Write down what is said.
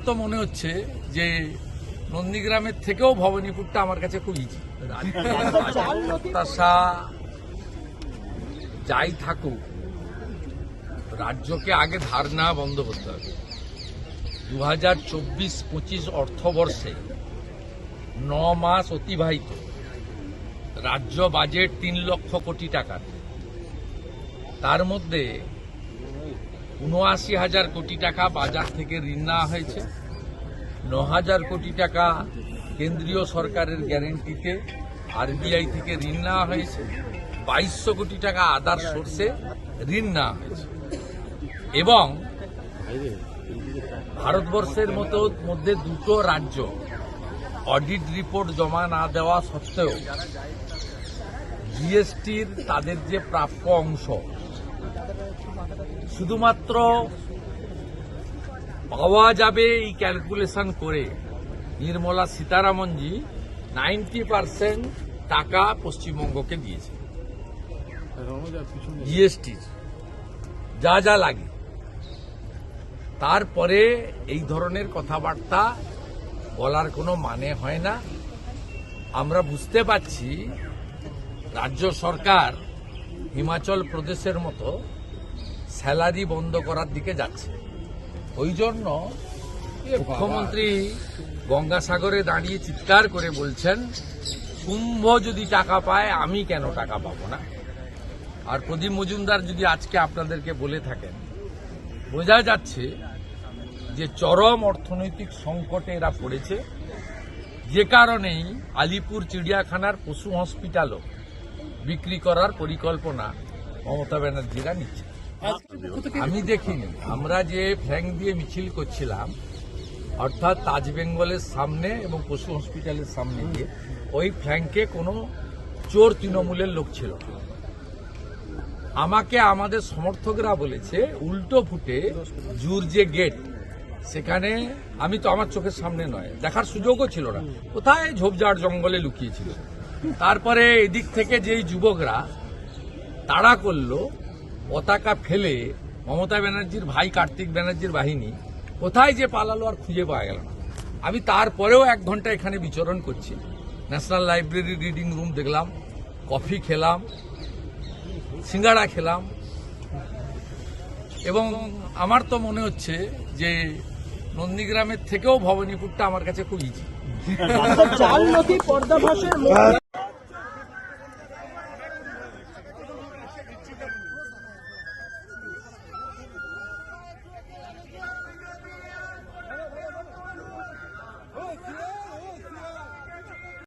তো মনে হচ্ছে যে নন্দীগ্রামের থেকেও ভবানীপুরটা আমার কাছে খুব ইজি। প্রত্যাশা যাই থাকুক, রাজ্যকে আগে ধার নেওয়া বন্ধ করতে হবে। 2024-25 অর্থবর্ষে 9 মাস অতিবাহিত, রাজ্য বাজেট 3 লক্ষ কোটি টাকার, তার মধ্যে 79,000 কোটি টাকা বাজার থেকে ঋণ নেওয়া হয়েছে, 9,000 কোটি টাকা কেন্দ্রীয় সরকারের গ্যারেন্টিতে আরবিআই থেকে ঋণ নেওয়া হয়েছে, 2200 কোটি টাকা আদার সোর্সে ঋণ নেওয়া হয়েছে। এবং ভারতবর্ষের মধ্যে দুটো রাজ্য অডিট রিপোর্ট জমা না দেওয়া সত্ত্বেও জিএসটির তাদের যে প্রাপ্য অংশ শুধুমাত্র পাওয়া যাবে এই ক্যালকুলেশন করে নির্মলা সীতারামনজি 90% টাকা পশ্চিমবঙ্গকে দিয়েছে জিএসটির যা যা লাগে। তারপরে এই ধরনের কথাবার্তা বলার কোনো মানে হয় না। আমরা বুঝতে পারছি রাজ্য সরকার হিমাচল প্রদেশের মতো স্যালারি বন্ধ করার দিকে যাচ্ছে। ওই জন্য মুখ্যমন্ত্রী গঙ্গাসাগরে দাঁড়িয়ে চিৎকার করে বলছেন, কুম্ভ যদি টাকা পায় আমি কেন টাকা পাবো না। আর প্রদীপ মজুমদার যদি আজকে আপনাদেরকে বলে থাকেন, বোঝা যাচ্ছে যে চরম অর্থনৈতিক সংকটে এরা পড়েছে, যে কারণেই আলিপুর চিড়িয়াখানার পশু হসপিটালও বিক্রি করার পরিকল্পনা মমতা ব্যানার্জিরা নিচ্ছে। আমি দেখিনি, আমরা যে ফ্ল্যাং দিয়ে মিছিল করছিলাম অর্থাৎ তাজ বেঙ্গলের সামনে এবং পশু হসপিটালের সামনে গিয়ে, ওই ফ্ল্যাংকে কোনো চোর তৃণমূলের লোক ছিল। আমাকে আমাদের সমর্থকরা বলেছে উল্টো ফুটে জুর যে গেট, সেখানে আমি তো আমার চোখের সামনে নয়, দেখার সুযোগও ছিল না, কোথায় ঝোপঝাড় জঙ্গলে লুকিয়েছিল। তারপরে এদিক থেকে যেই যুবকরা তাড়া করলো, পতাকা ফেলে মমতা ব্যানার্জির ভাই কার্তিক ব্যানার্জির বাহিনী কোথায় যে পালালো আর খুঁজে পাওয়া গেল না। আমি তারপরেও 1 ঘন্টা এখানে বিচরণ করছি, ন্যাশনাল লাইব্রেরি রিডিং রুম দেখলাম, কফি খেলাম, সিঙ্গাড়া খেলাম, এবং আমার তো মনে হচ্ছে যে নন্দীগ্রামের থেকেও ভবানীপুরটা আমার কাছে খুব ইজি।